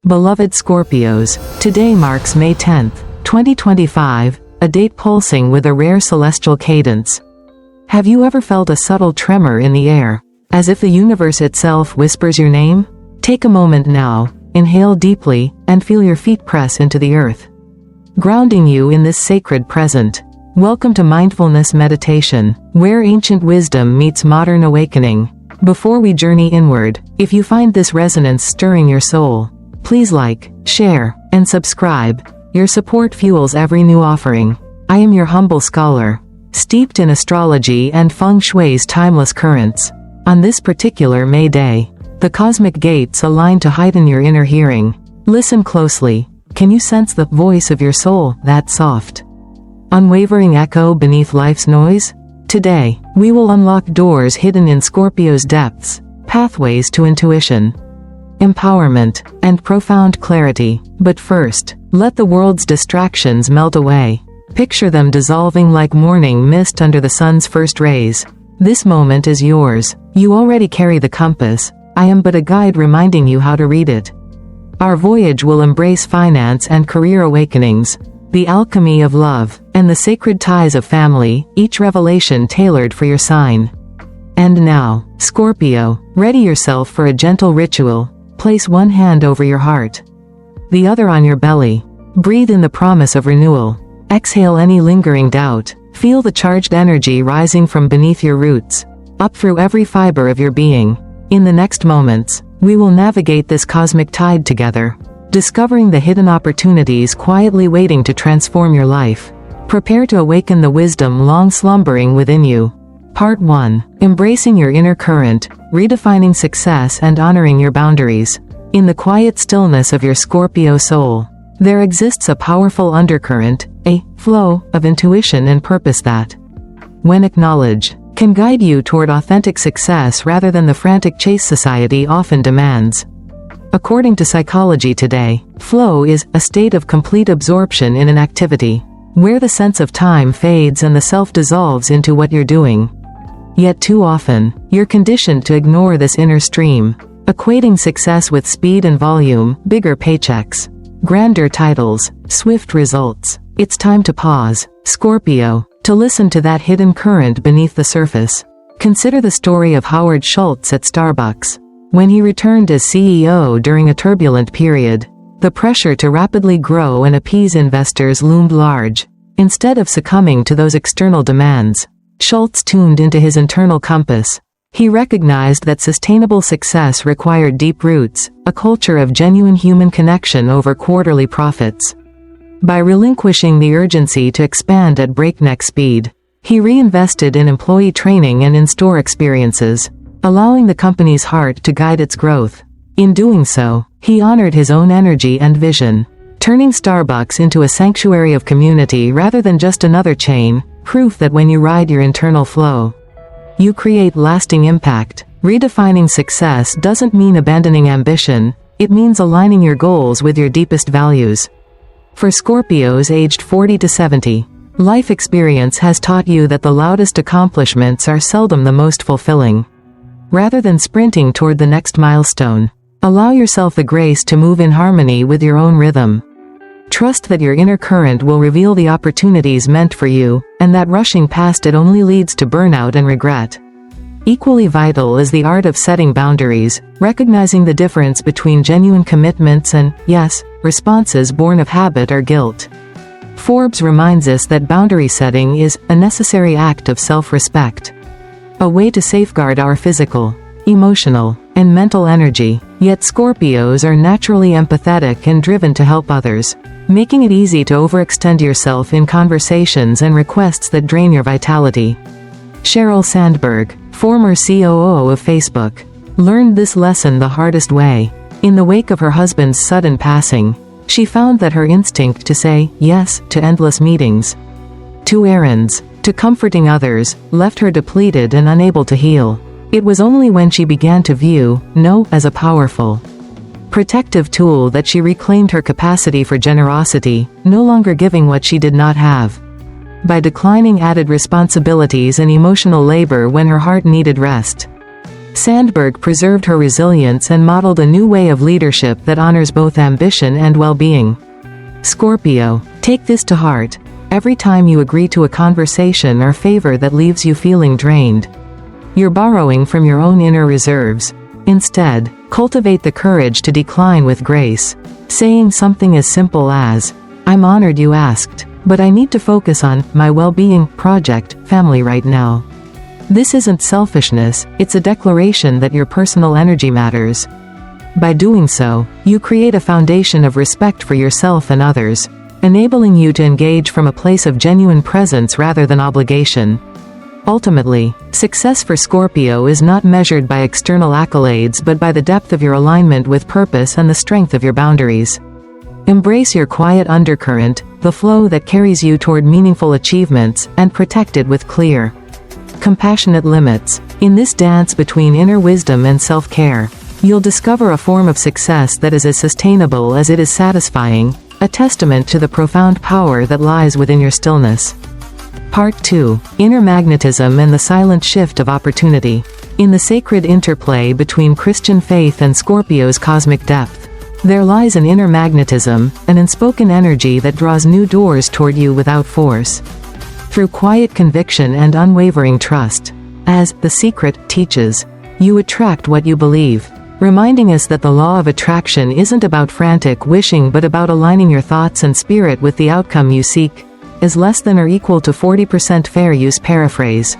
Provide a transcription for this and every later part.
Beloved Scorpios, today marks May 10, 2025, a date pulsing with a rare celestial cadence. Have you ever felt a subtle tremor in the air, as if the universe itself whispers your name? Take a moment now, inhale deeply, and feel your feet press into the earth, grounding you in this sacred present. Welcome to Mindfulness Meditation, where ancient wisdom meets modern awakening. Before we journey inward, if you find this resonance stirring your soul, please like, share, and subscribe. Your support fuels every new offering. I am your humble scholar, steeped in astrology and feng shui's timeless currents. On this particular May Day, the cosmic gates align to heighten your inner hearing. Listen closely. Can you sense the voice of your soul, that soft, unwavering echo beneath life's noise? Today, we will unlock doors hidden in Scorpio's depths, pathways to intuition, empowerment, and profound clarity. But first, let the world's distractions melt away. Picture them dissolving like morning mist under the sun's first rays. This moment is yours. You already carry the compass. I am but a guide reminding you how to read it. Our voyage will embrace finance and career awakenings, the alchemy of love, and the sacred ties of family, each revelation tailored for your sign. And now, Scorpio, ready yourself for a gentle ritual. Place one hand over your heart, the other on your belly. Breathe in the promise of renewal. Exhale any lingering doubt. Feel the charged energy rising from beneath your roots, up through every fiber of your being. In the next moments, we will navigate this cosmic tide together, discovering the hidden opportunities quietly waiting to transform your life. Prepare to awaken the wisdom long slumbering within you. Part 1. Embracing your inner current, redefining success and honoring your boundaries. In the quiet stillness of your Scorpio soul, there exists a powerful undercurrent, a flow of intuition and purpose that, when acknowledged, can guide you toward authentic success rather than the frantic chase society often demands. According to Psychology Today, flow is a state of complete absorption in an activity, where the sense of time fades and the self dissolves into what you're doing. Yet too often, you're conditioned to ignore this inner stream, equating success with speed and volume, bigger paychecks, grander titles, swift results. It's time to pause, Scorpio, to listen to that hidden current beneath the surface. Consider the story of Howard Schultz at Starbucks. When he returned as CEO during a turbulent period, the pressure to rapidly grow and appease investors loomed large. Instead of succumbing to those external demands, Schultz tuned into his internal compass. He recognized that sustainable success required deep roots, a culture of genuine human connection over quarterly profits. By relinquishing the urgency to expand at breakneck speed, he reinvested in employee training and in-store experiences, allowing the company's heart to guide its growth. In doing so, he honored his own energy and vision, turning Starbucks into a sanctuary of community rather than just another chain, proof that when you ride your internal flow, you create lasting impact. Redefining success doesn't mean abandoning ambition, it means aligning your goals with your deepest values. For Scorpios aged 40 to 70, life experience has taught you that the loudest accomplishments are seldom the most fulfilling. Rather than sprinting toward the next milestone, allow yourself the grace to move in harmony with your own rhythm. Trust that your inner current will reveal the opportunities meant for you, and that rushing past it only leads to burnout and regret. Equally vital is the art of setting boundaries, recognizing the difference between genuine commitments and, yes, responses born of habit or guilt. Forbes reminds us that boundary setting is a necessary act of self-respect, a way to safeguard our physical, emotional, and mental energy. Yet Scorpios are naturally empathetic and driven to help others, making it easy to overextend yourself in conversations and requests that drain your vitality. Sheryl Sandberg, former COO of Facebook, learned this lesson the hardest way. In the wake of her husband's sudden passing, she found that her instinct to say yes to endless meetings, to errands, to comforting others, left her depleted and unable to heal. It was only when she began to view no as a powerful, protective tool that she reclaimed her capacity for generosity, no longer giving what she did not have. By declining added responsibilities and emotional labor when her heart needed rest, Sandberg preserved her resilience and modeled a new way of leadership that honors both ambition and well-being. Scorpio, take this to heart. Every time you agree to a conversation or favor that leaves you feeling drained, you're borrowing from your own inner reserves. Instead, cultivate the courage to decline with grace, saying something as simple as, "I'm honored you asked, but I need to focus on my well-being, project, family right now." This isn't selfishness, it's a declaration that your personal energy matters. By doing so, you create a foundation of respect for yourself and others, enabling you to engage from a place of genuine presence rather than obligation. Ultimately, success for Scorpio is not measured by external accolades but by the depth of your alignment with purpose and the strength of your boundaries. Embrace your quiet undercurrent, the flow that carries you toward meaningful achievements, and protect it with clear, compassionate limits. In this dance between inner wisdom and self-care, you'll discover a form of success that is as sustainable as it is satisfying, a testament to the profound power that lies within your stillness. Part 2. Inner Magnetism and the Silent Shift of Opportunity. In the sacred interplay between Christian faith and Scorpio's cosmic depth, there lies an inner magnetism, an unspoken energy that draws new doors toward you without force. Through quiet conviction and unwavering trust, as The Secret teaches, you attract what you believe, reminding us that the law of attraction isn't about frantic wishing but about aligning your thoughts and spirit with the outcome you seek. Is less than or equal to 40% fair use paraphrase.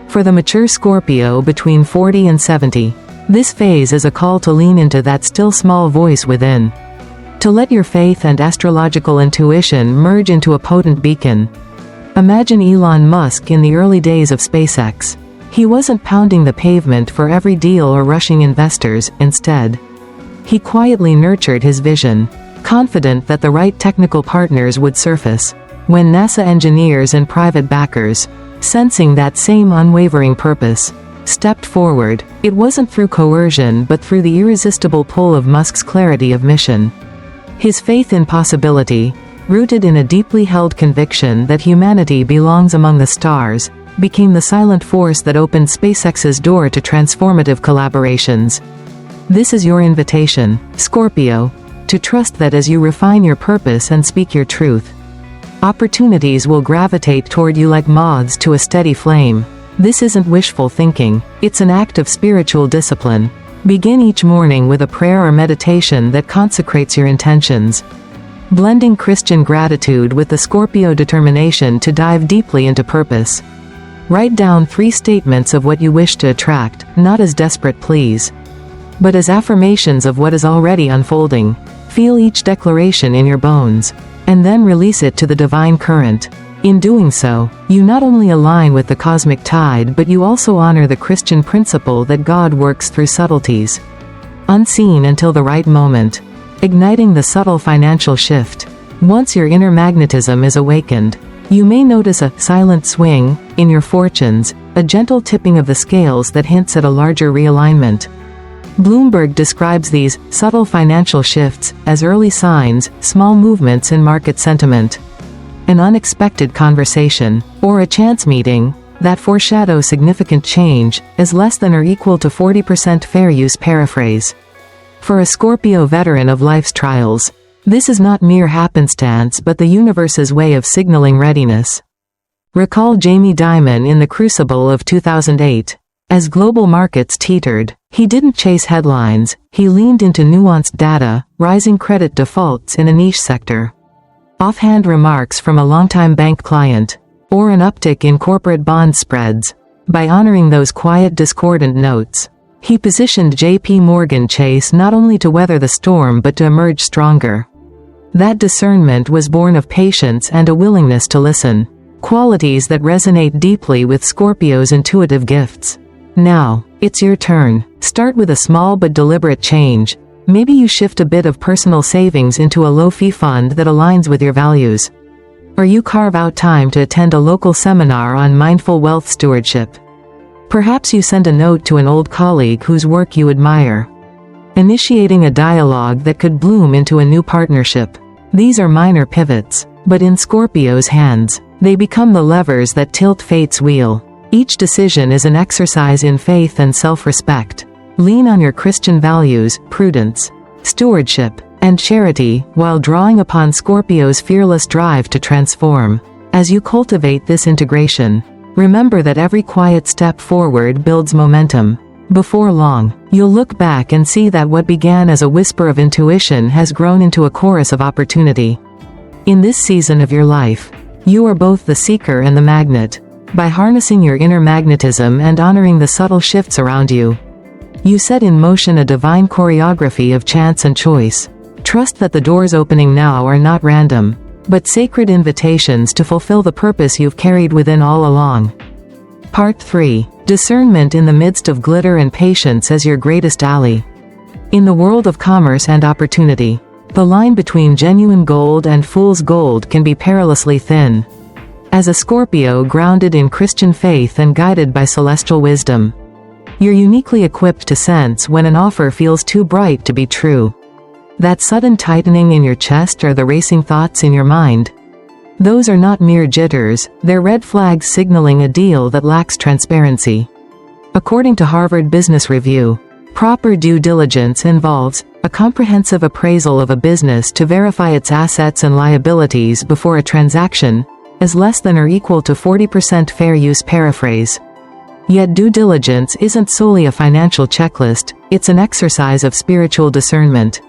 For the mature Scorpio between 40 and 70, this phase is a call to lean into that still small voice within. To let your faith and astrological intuition merge into a potent beacon. Imagine Elon Musk in the early days of SpaceX. He wasn't pounding the pavement for every deal or rushing investors. Instead, he quietly nurtured his vision, confident that the right technical partners would surface. When NASA engineers and private backers, sensing that same unwavering purpose, stepped forward, it wasn't through coercion but through the irresistible pull of Musk's clarity of mission. His faith in possibility, rooted in a deeply held conviction that humanity belongs among the stars, became the silent force that opened SpaceX's door to transformative collaborations. This is your invitation, Scorpio, to trust that as you refine your purpose and speak your truth, opportunities will gravitate toward you like moths to a steady flame. This isn't wishful thinking, it's an act of spiritual discipline. Begin each morning with a prayer or meditation that consecrates your intentions, blending Christian gratitude with the Scorpio determination to dive deeply into purpose. Write down 3 statements of what you wish to attract, not as desperate pleas, but as affirmations of what is already unfolding. Feel each declaration in your bones, and then release it to the divine current. In doing so, you not only align with the cosmic tide but you also honor the Christian principle that God works through subtleties, unseen until the right moment, igniting the subtle financial shift. Once your inner magnetism is awakened, you may notice a silent swing in your fortunes, a gentle tipping of the scales that hints at a larger realignment. Bloomberg describes these subtle financial shifts as early signs, small movements in market sentiment, an unexpected conversation, or a chance meeting that foreshadow significant change, is less than or equal to 40% fair use paraphrase. For a Scorpio veteran of life's trials, this is not mere happenstance but the universe's way of signaling readiness. Recall Jamie Dimon in The Crucible of 2008. As global markets teetered, he didn't chase headlines, he leaned into nuanced data, rising credit defaults in a niche sector, offhand remarks from a longtime bank client, or an uptick in corporate bond spreads. By honoring those quiet discordant notes, he positioned J.P. Morgan Chase not only to weather the storm but to emerge stronger. That discernment was born of patience and a willingness to listen, qualities that resonate deeply with Scorpio's intuitive gifts. Now, it's your turn. Start with a small but deliberate change. Maybe you shift a bit of personal savings into a low-fee fund that aligns with your values. Or you carve out time to attend a local seminar on mindful wealth stewardship. Perhaps you send a note to an old colleague whose work you admire, initiating a dialogue that could bloom into a new partnership. These are minor pivots, but in Scorpio's hands, they become the levers that tilt fate's wheel. Each decision is an exercise in faith and self-respect. Lean on your Christian values, prudence, stewardship, and charity, while drawing upon Scorpio's fearless drive to transform. As you cultivate this integration, remember that every quiet step forward builds momentum. Before long, you'll look back and see that what began as a whisper of intuition has grown into a chorus of opportunity. In this season of your life, you are both the seeker and the magnet. By harnessing your inner magnetism and honoring the subtle shifts around you, you set in motion a divine choreography of chance and choice. Trust that the doors opening now are not random, but sacred invitations to fulfill the purpose you've carried within all along. Part 3. Discernment in the midst of glitter and patience as your greatest ally. In the world of commerce and opportunity, the line between genuine gold and fool's gold can be perilously thin. As a Scorpio grounded in Christian faith and guided by celestial wisdom, you're uniquely equipped to sense when an offer feels too bright to be true. That sudden tightening in your chest or the racing thoughts in your mind. Those are not mere jitters, they're red flags signaling a deal that lacks transparency. According to Harvard Business Review, proper due diligence involves a comprehensive appraisal of a business to verify its assets and liabilities before a transaction is less than or equal to 40% fair use paraphrase. Yet due diligence isn't solely a financial checklist, it's an exercise of spiritual discernment.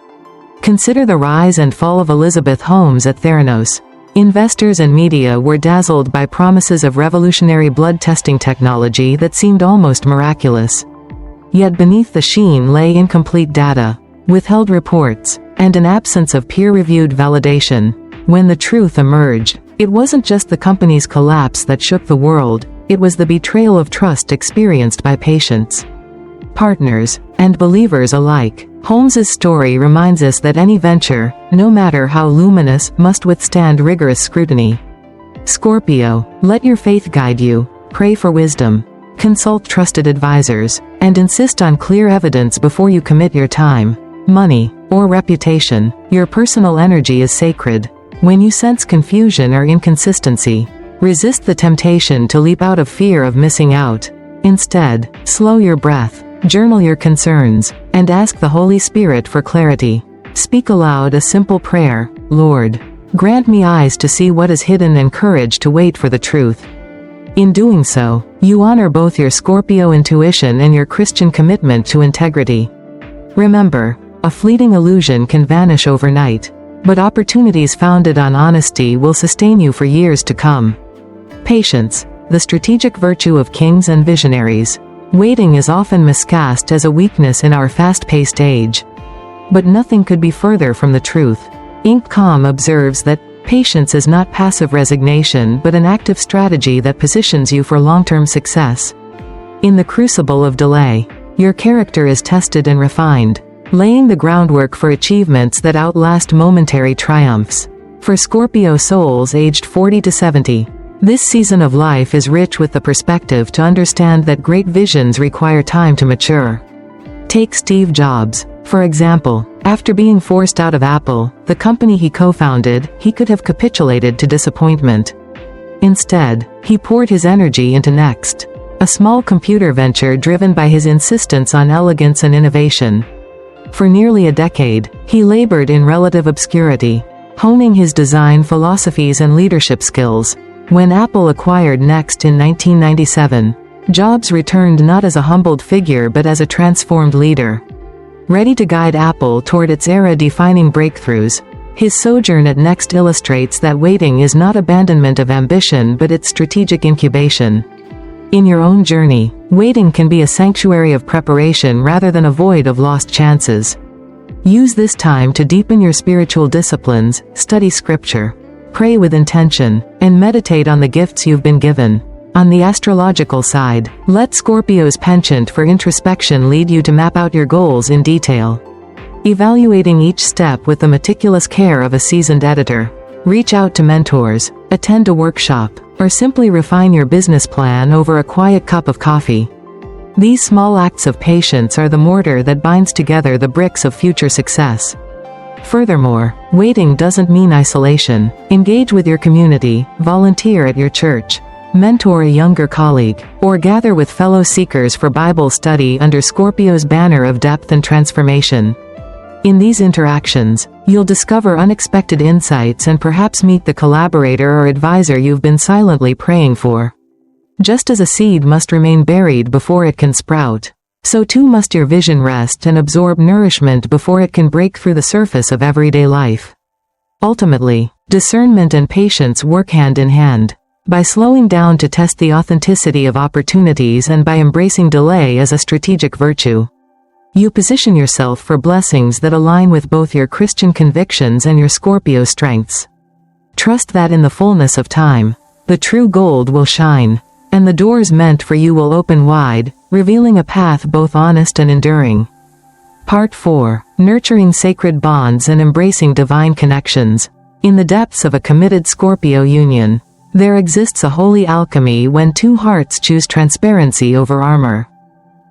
Consider the rise and fall of Elizabeth Holmes at Theranos. Investors and media were dazzled by promises of revolutionary blood testing technology that seemed almost miraculous. Yet beneath the sheen lay incomplete data, withheld reports, and an absence of peer-reviewed validation. When the truth emerged, it wasn't just the company's collapse that shook the world, it was the betrayal of trust experienced by patients, partners, and believers alike. Holmes's story reminds us that any venture, no matter how luminous, must withstand rigorous scrutiny. Scorpio, let your faith guide you, pray for wisdom, consult trusted advisors, and insist on clear evidence before you commit your time, money, or reputation. Your personal energy is sacred. When you sense confusion or inconsistency, resist the temptation to leap out of fear of missing out. Instead, slow your breath, journal your concerns, and ask the Holy Spirit for clarity. Speak aloud a simple prayer: Lord, grant me eyes to see what is hidden and courage to wait for the truth. In doing so, you honor both your Scorpio intuition and your Christian commitment to integrity. Remember, a fleeting illusion can vanish overnight, but opportunities founded on honesty will sustain you for years to come. Patience, the strategic virtue of kings and visionaries. Waiting is often miscast as a weakness in our fast-paced age. But nothing could be further from the truth. Ink.com observes that patience is not passive resignation but an active strategy that positions you for long-term success. In the crucible of delay, your character is tested and refined, laying the groundwork for achievements that outlast momentary triumphs. For Scorpio souls aged 40 to 70, this season of life is rich with the perspective to understand that great visions require time to mature. Take Steve Jobs, for example. After being forced out of Apple, the company he co-founded, he could have capitulated to disappointment. Instead, he poured his energy into Next, a small computer venture driven by his insistence on elegance and innovation. For nearly a decade, he labored in relative obscurity, honing his design philosophies and leadership skills. When Apple acquired Next in 1997, Jobs returned not as a humbled figure but as a transformed leader, ready to guide Apple toward its era-defining breakthroughs. His sojourn at Next illustrates that waiting is not abandonment of ambition but its strategic incubation. In your own journey, waiting can be a sanctuary of preparation rather than a void of lost chances. Use this time to deepen your spiritual disciplines, study scripture, pray with intention, and meditate on the gifts you've been given. On the astrological side, let Scorpio's penchant for introspection lead you to map out your goals in detail, evaluating each step with the meticulous care of a seasoned editor. Reach out to mentors, attend a workshop, or simply refine your business plan over a quiet cup of coffee. These small acts of patience are the mortar that binds together the bricks of future success. Furthermore, waiting doesn't mean isolation. Engage with your community, volunteer at your church, mentor a younger colleague, or gather with fellow seekers for Bible study under Scorpio's banner of depth and transformation. In these interactions, you'll discover unexpected insights and perhaps meet the collaborator or advisor you've been silently praying for. Just as a seed must remain buried before it can sprout, so too must your vision rest and absorb nourishment before it can break through the surface of everyday life. Ultimately, discernment and patience work hand in hand. By slowing down to test the authenticity of opportunities and by embracing delay as a strategic virtue, you position yourself for blessings that align with both your Christian convictions and your Scorpio strengths. Trust that in the fullness of time, the true gold will shine, and the doors meant for you will open wide, revealing a path both honest and enduring. Part 4. Nurturing sacred bonds and embracing divine connections. In the depths of a committed Scorpio union, there exists a holy alchemy when two hearts choose transparency over armor.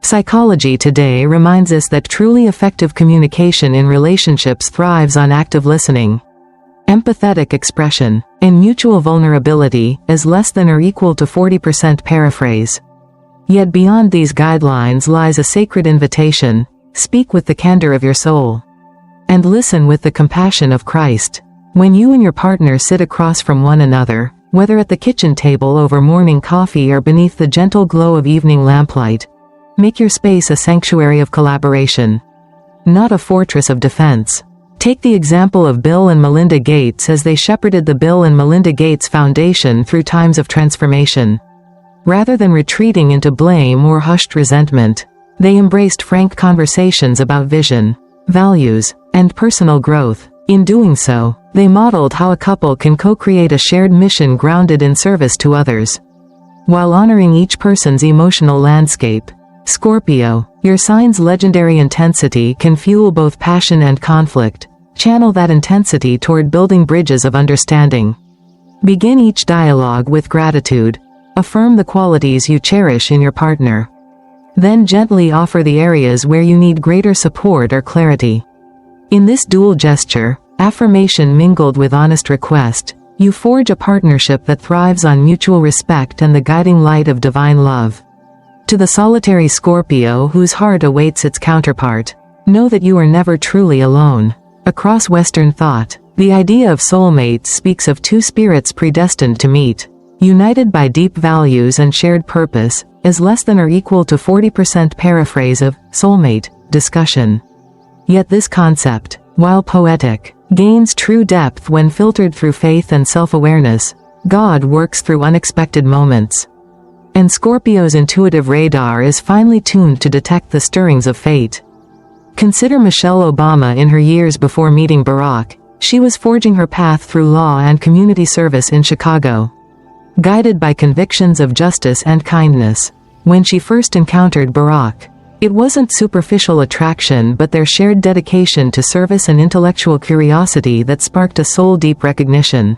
Psychology today reminds us that truly effective communication in relationships thrives on active listening, empathetic expression, and mutual vulnerability, as less than or equal to 40% paraphrase. Yet beyond these guidelines lies a sacred invitation: speak with the candor of your soul, and listen with the compassion of Christ. When you and your partner sit across from one another, whether at the kitchen table over morning coffee or beneath the gentle glow of evening lamplight, make your space a sanctuary of collaboration, not a fortress of defense. Take the example of Bill and Melinda Gates as they shepherded the Bill and Melinda Gates Foundation through times of transformation. Rather than retreating into blame or hushed resentment, they embraced frank conversations about vision, values, and personal growth. In doing so, they modeled how a couple can co-create a shared mission grounded in service to others, while honoring each person's emotional landscape. Scorpio, your sign's legendary intensity can fuel both passion and conflict. Channel that intensity toward building bridges of understanding. Begin each dialogue with gratitude. Affirm the qualities you cherish in your partner. Then gently offer the areas where you need greater support or clarity. In this dual gesture, affirmation mingled with honest request, you forge a partnership that thrives on mutual respect and the guiding light of divine love. To the solitary Scorpio whose heart awaits its counterpart, know that you are never truly alone. Across Western thought, the idea of soulmates speaks of two spirits predestined to meet, united by deep values and shared purpose, as less than or equal to 40% paraphrase of soulmate discussion. Yet this concept, while poetic, gains true depth when filtered through faith and self-awareness. God works through unexpected moments, and Scorpio's intuitive radar is finely tuned to detect the stirrings of fate. Consider Michelle Obama in her years before meeting Barack. She was forging her path through law and community service in Chicago, guided by convictions of justice and kindness. When she first encountered Barack, it wasn't superficial attraction but their shared dedication to service and intellectual curiosity that sparked a soul-deep recognition.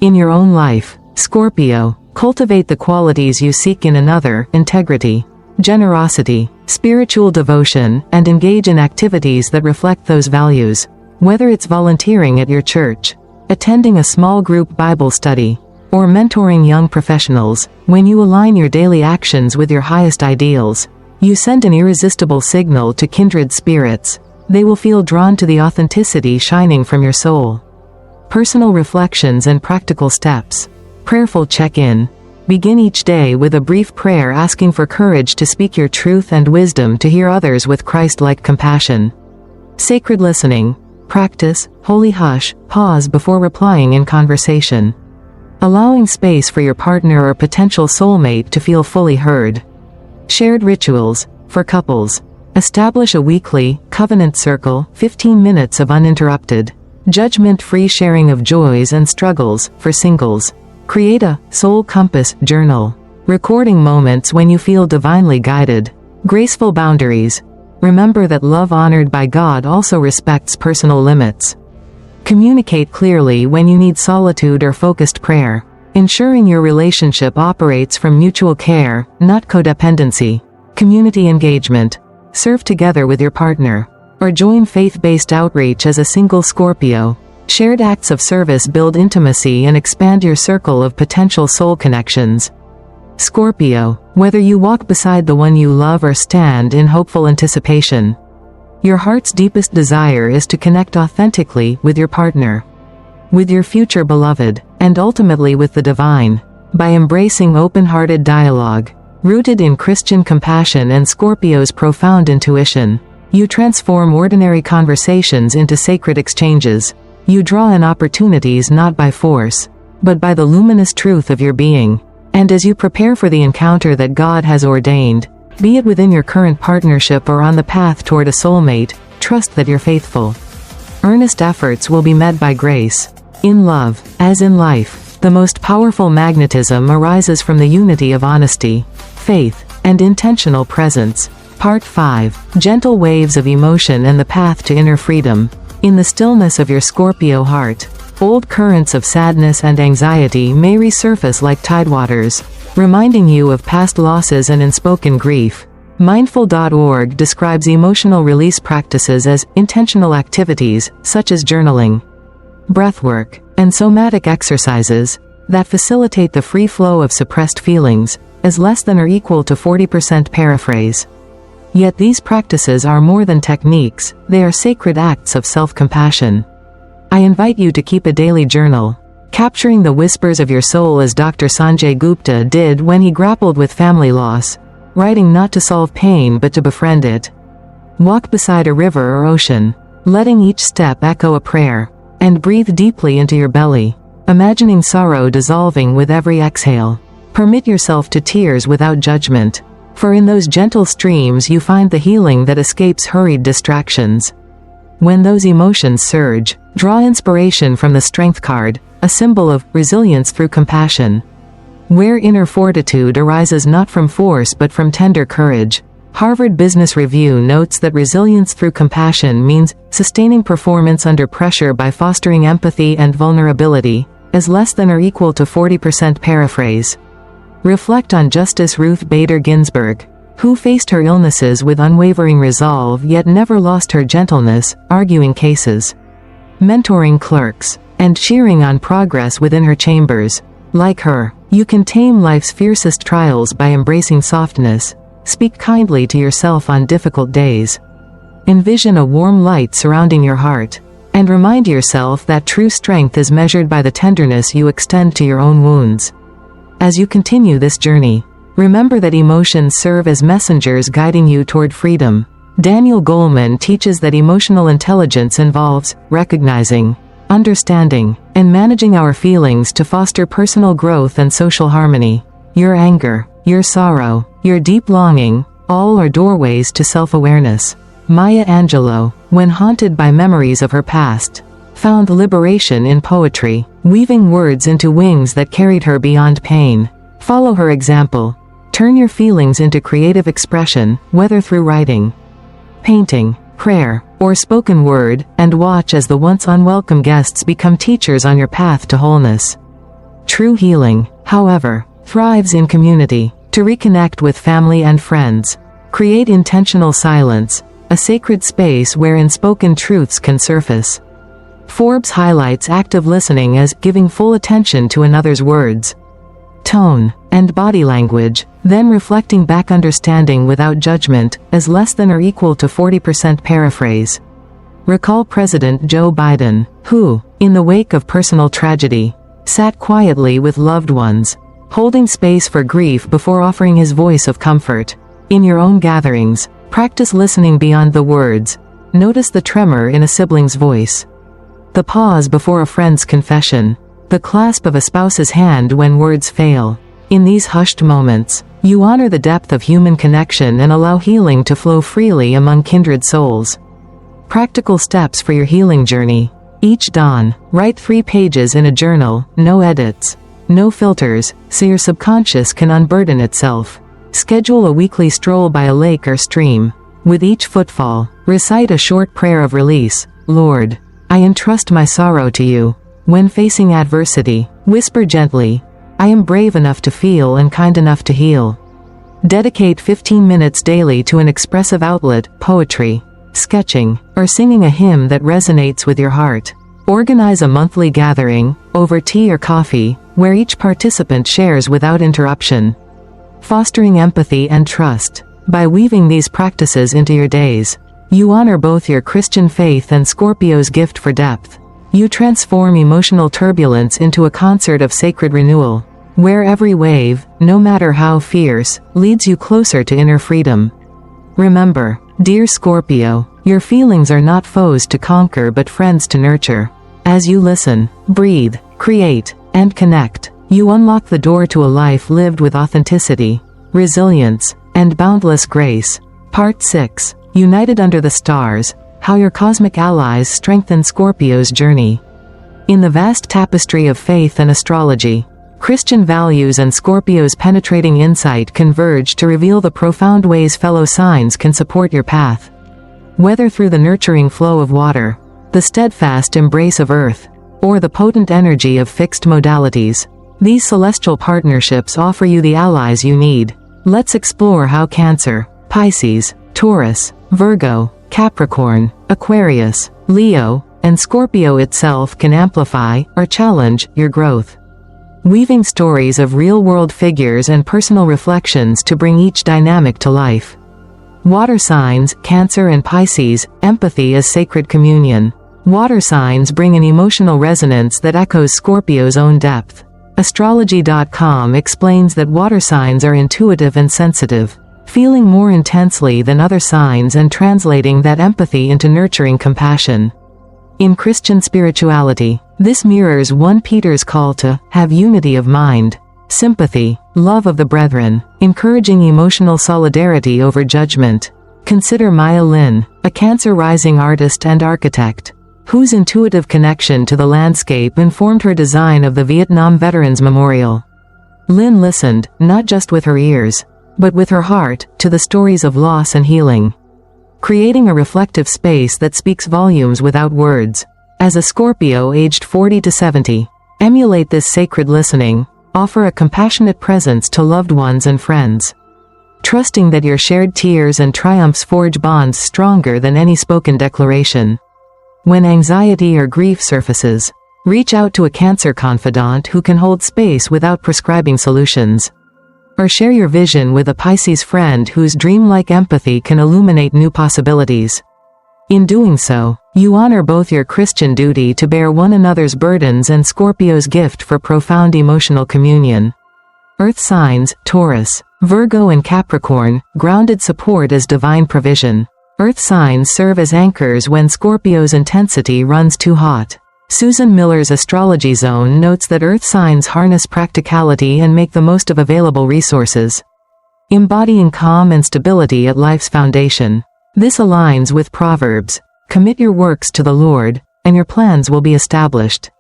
In your own life, Scorpio, cultivate the qualities you seek in another: integrity, generosity, spiritual devotion, and engage in activities that reflect those values. Whether it's volunteering at your church, attending a small group Bible study, or mentoring young professionals, when you align your daily actions with your highest ideals, you send an irresistible signal to kindred spirits. They will feel drawn to the authenticity shining from your soul. Personal reflections and practical steps. Prayerful check-in. Begin each day with a brief prayer asking for courage to speak your truth and wisdom to hear others with Christ-like compassion. Sacred listening. Practice holy hush, pause before replying in conversation, allowing space for your partner or potential soulmate to feel fully heard. Shared rituals. For couples, establish a weekly covenant circle, 15 minutes of uninterrupted, judgment-free sharing of joys and struggles. For singles, create a soul compass journal, recording moments when you feel divinely guided. Graceful boundaries. Remember that love honored by God also respects personal limits. Communicate clearly when you need solitude or focused prayer, ensuring your relationship operates from mutual care, not codependency. Community engagement. Serve together with your partner, or join faith-based outreach as a single Scorpio. Shared acts of service build intimacy and expand your circle of potential soul connections. Scorpio, whether you walk beside the one you love or stand in hopeful anticipation, your heart's deepest desire is to connect authentically with your partner, with your future beloved, and ultimately with the divine. By embracing open-hearted dialogue, rooted in Christian compassion and Scorpio's profound intuition, you transform ordinary conversations into sacred exchanges. You draw in opportunities not by force, but by the luminous truth of your being. And as you prepare for the encounter that God has ordained, be it within your current partnership or on the path toward a soulmate, trust that your faithful, earnest efforts will be met by grace. In love, as in life, the most powerful magnetism arises from the unity of honesty, faith, and intentional presence. Part 5. Gentle waves of emotion and the path to inner freedom. In the stillness of your Scorpio heart, old currents of sadness and anxiety may resurface like tidewaters, reminding you of past losses and unspoken grief. Mindful.org describes emotional release practices as intentional activities, such as journaling, breathwork, and somatic exercises, that facilitate the free flow of suppressed feelings, as less than or equal to 40% paraphrase. Yet these practices are more than techniques, they are sacred acts of self-compassion. I invite you to keep a daily journal, capturing the whispers of your soul as Dr. Sanjay Gupta did when he grappled with family loss, writing not to solve pain but to befriend it. Walk beside a river or ocean, letting each step echo a prayer, and breathe deeply into your belly, imagining sorrow dissolving with every exhale. Permit yourself to tears without judgment, for in those gentle streams you find the healing that escapes hurried distractions. When those emotions surge, draw inspiration from the Strength card, a symbol of resilience through compassion, where inner fortitude arises not from force but from tender courage. Harvard Business Review notes that resilience through compassion means sustaining performance under pressure by fostering empathy and vulnerability, as less than or equal to 40% paraphrase. Reflect on Justice Ruth Bader Ginsburg, who faced her illnesses with unwavering resolve yet never lost her gentleness, arguing cases, mentoring clerks, and cheering on progress within her chambers. Like her, you can tame life's fiercest trials by embracing softness. Speak kindly to yourself on difficult days. Envision a warm light surrounding your heart, and remind yourself that true strength is measured by the tenderness you extend to your own wounds. As you continue this journey, remember that emotions serve as messengers guiding you toward freedom. Daniel Goleman teaches that emotional intelligence involves recognizing, understanding, and managing our feelings to foster personal growth and social harmony. Your anger, your sorrow, your deep longing, all are doorways to self-awareness. Maya Angelou, when haunted by memories of her past, found liberation in poetry, weaving words into wings that carried her beyond pain. Follow her example. Turn your feelings into creative expression, whether through writing, painting, prayer, or spoken word, and watch as the once unwelcome guests become teachers on your path to wholeness. True healing, however, thrives in community. To reconnect with family and friends, create intentional silence, a sacred space where unspoken truths can surface. Forbes highlights active listening as giving full attention to another's words, tone, and body language, then reflecting back understanding without judgment, as less than or equal to 40% paraphrase. Recall President Joe Biden, who, in the wake of personal tragedy, sat quietly with loved ones, holding space for grief before offering his voice of comfort. In your own gatherings, practice listening beyond the words. Notice the tremor in a sibling's voice, the pause before a friend's confession, the clasp of a spouse's hand when words fail. In these hushed moments, you honor the depth of human connection and allow healing to flow freely among kindred souls. Practical steps for your healing journey. Each dawn, write 3 pages in a journal, no edits, no filters, so your subconscious can unburden itself. Schedule a weekly stroll by a lake or stream. With each footfall, recite a short prayer of release. Lord, I entrust my sorrow to you. When facing adversity, whisper gently, I am brave enough to feel and kind enough to heal. Dedicate 15 minutes daily to an expressive outlet, poetry, sketching, or singing a hymn that resonates with your heart. Organize a monthly gathering, over tea or coffee, where each participant shares without interruption. fostering empathy and trust. By weaving these practices into your days, you honor both your Christian faith and Scorpio's gift for depth. You transform emotional turbulence into a concert of sacred renewal, where every wave, no matter how fierce, leads you closer to inner freedom. Remember, dear Scorpio, your feelings are not foes to conquer but friends to nurture. As you listen, breathe, create, and connect, you unlock the door to a life lived with authenticity, resilience, and boundless grace. Part 6. United Under the Stars, How Your Cosmic Allies Strengthen Scorpio's Journey. In the vast tapestry of faith and astrology, Christian values and Scorpio's penetrating insight converge to reveal the profound ways fellow signs can support your path. Whether through the nurturing flow of water, the steadfast embrace of earth, or the potent energy of fixed modalities, these celestial partnerships offer you the allies you need. Let's explore how Cancer, Pisces, Taurus, Virgo, Capricorn, Aquarius, Leo, and Scorpio itself can amplify or challenge your growth. Weaving stories of real-world figures and personal reflections to bring each dynamic to life. Water signs, Cancer and Pisces, empathy is sacred communion. Water signs bring an emotional resonance that echoes Scorpio's own depth. Astrology.com explains that water signs are intuitive and sensitive, feeling more intensely than other signs and translating that empathy into nurturing compassion. In Christian spirituality, this mirrors 1 Peter's call to have unity of mind, sympathy, love of the brethren, encouraging emotional solidarity over judgment. Consider Maya Lin, a Cancer rising artist and architect, whose intuitive connection to the landscape informed her design of the Vietnam Veterans Memorial. Lin listened, not just with her ears, but with her heart, to the stories of loss and healing, creating a reflective space that speaks volumes without words. As a Scorpio aged 40 to 70, emulate this sacred listening, offer a compassionate presence to loved ones and friends, trusting that your shared tears and triumphs forge bonds stronger than any spoken declaration. When anxiety or grief surfaces, reach out to a Cancer confidant who can hold space without prescribing solutions. Or share your vision with a Pisces friend whose dreamlike empathy can illuminate new possibilities. In doing so, you honor both your Christian duty to bear one another's burdens and Scorpio's gift for profound emotional communion. Earth signs, Taurus, Virgo and Capricorn, grounded support as divine provision. Earth signs serve as anchors when Scorpio's intensity runs too hot. Susan Miller's Astrology Zone notes that Earth signs harness practicality and make the most of available resources, embodying calm and stability at life's foundation. This aligns with Proverbs, "Commit your works to the Lord, and your plans will be established,"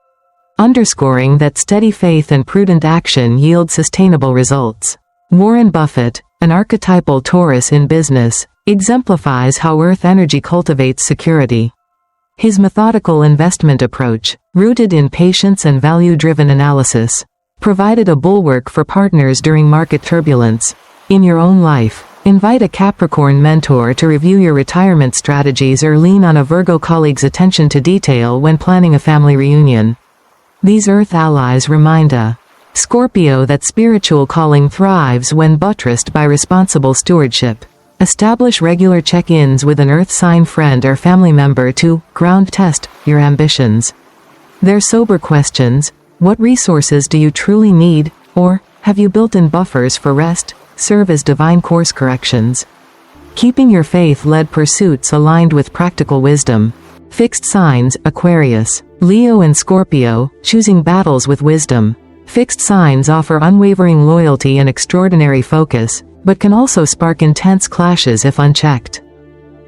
underscoring that steady faith and prudent action yield sustainable results. Warren Buffett, an archetypal Taurus in business, exemplifies how Earth energy cultivates security. His methodical investment approach, rooted in patience and value-driven analysis, provided a bulwark for partners during market turbulence. In your own life, invite a Capricorn mentor to review your retirement strategies or lean on a Virgo colleague's attention to detail when planning a family reunion. These Earth allies remind a Scorpio that spiritual calling thrives when buttressed by responsible stewardship. Establish regular check-ins with an Earth sign friend or family member to ground test your ambitions. Their sober questions: what resources do you truly need, or have you built in buffers for rest, serve as divine course corrections. Keeping your faith-led pursuits aligned with practical wisdom. Fixed signs, Aquarius, Leo and Scorpio, choosing battles with wisdom. Fixed signs offer unwavering loyalty and extraordinary focus, but can also spark intense clashes if unchecked.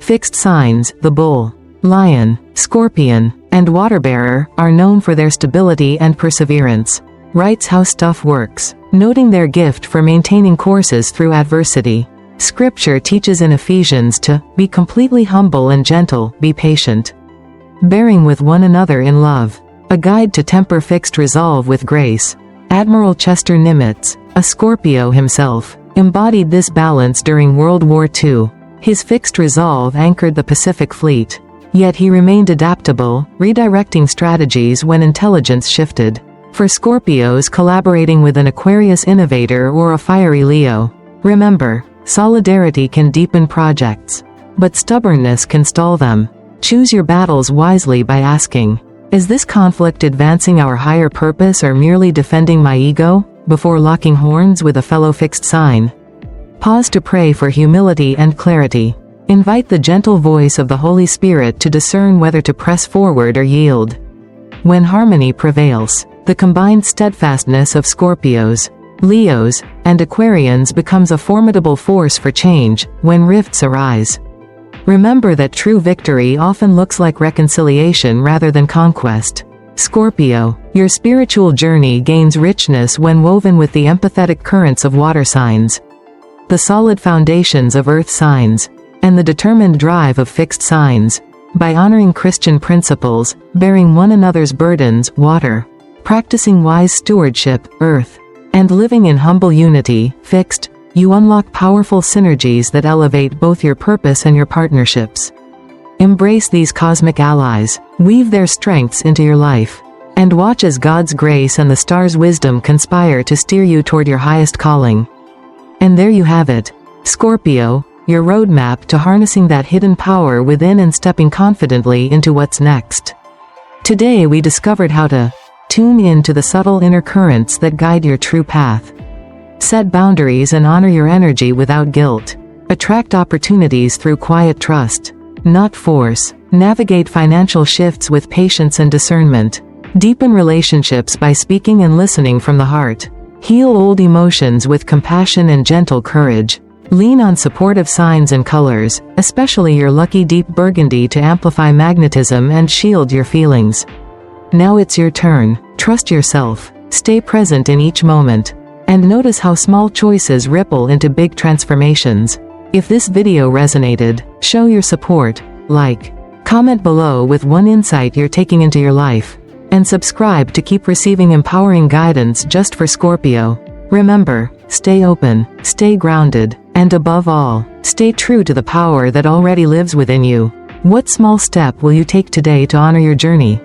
Fixed signs, the Bull, Lion, Scorpion, and Water-bearer, are known for their stability and perseverance. Writes how stuff works, noting their gift for maintaining courses through adversity. Scripture teaches in Ephesians to be completely humble and gentle, be patient, bearing with one another in love. A guide to temper fixed resolve with grace. Admiral Chester Nimitz, a Scorpio himself, embodied this balance during World War II. His fixed resolve anchored the Pacific Fleet, yet he remained adaptable, redirecting strategies when intelligence shifted. For Scorpios collaborating with an Aquarius innovator or a fiery Leo, Remember, solidarity can deepen projects, but stubbornness can stall them. Choose your battles wisely by asking, is this conflict advancing our higher purpose or merely defending my ego? Before locking horns with a fellow fixed sign, pause to pray for humility and clarity. Invite the gentle voice of the Holy Spirit to discern whether to press forward or yield. When harmony prevails, the combined steadfastness of Scorpios, Leos, and Aquarians becomes a formidable force for change. When rifts arise, remember that true victory often looks like reconciliation rather than conquest. Scorpio, your spiritual journey gains richness when woven with the empathetic currents of water signs, the solid foundations of earth signs, and the determined drive of fixed signs. By honoring Christian principles, bearing one another's burdens, water, practicing wise stewardship, earth, and living in humble unity, fixed, you unlock powerful synergies that elevate both your purpose and your partnerships. Embrace these cosmic allies, weave their strengths into your life, and watch as God's grace and the stars' wisdom conspire to steer you toward your highest calling. And there you have it, Scorpio, your roadmap to harnessing that hidden power within and stepping confidently into what's next. Today we discovered how to tune in to the subtle inner currents that guide your true path. Set boundaries and honor your energy without guilt. Attract opportunities through quiet trust, not force. Navigate financial shifts with patience and discernment. Deepen relationships by speaking and listening from the heart. Heal old emotions with compassion and gentle courage. Lean on supportive signs and colors, especially your lucky deep burgundy, to amplify magnetism and shield your feelings. Now it's your turn. Trust yourself. Stay present in each moment, and notice how small choices ripple into big transformations. If this video resonated, show your support, like, comment below with one insight you're taking into your life, and subscribe to keep receiving empowering guidance just for Scorpio. Remember, stay open, stay grounded, and above all, stay true to the power that already lives within you. What small step will you take today to honor your journey?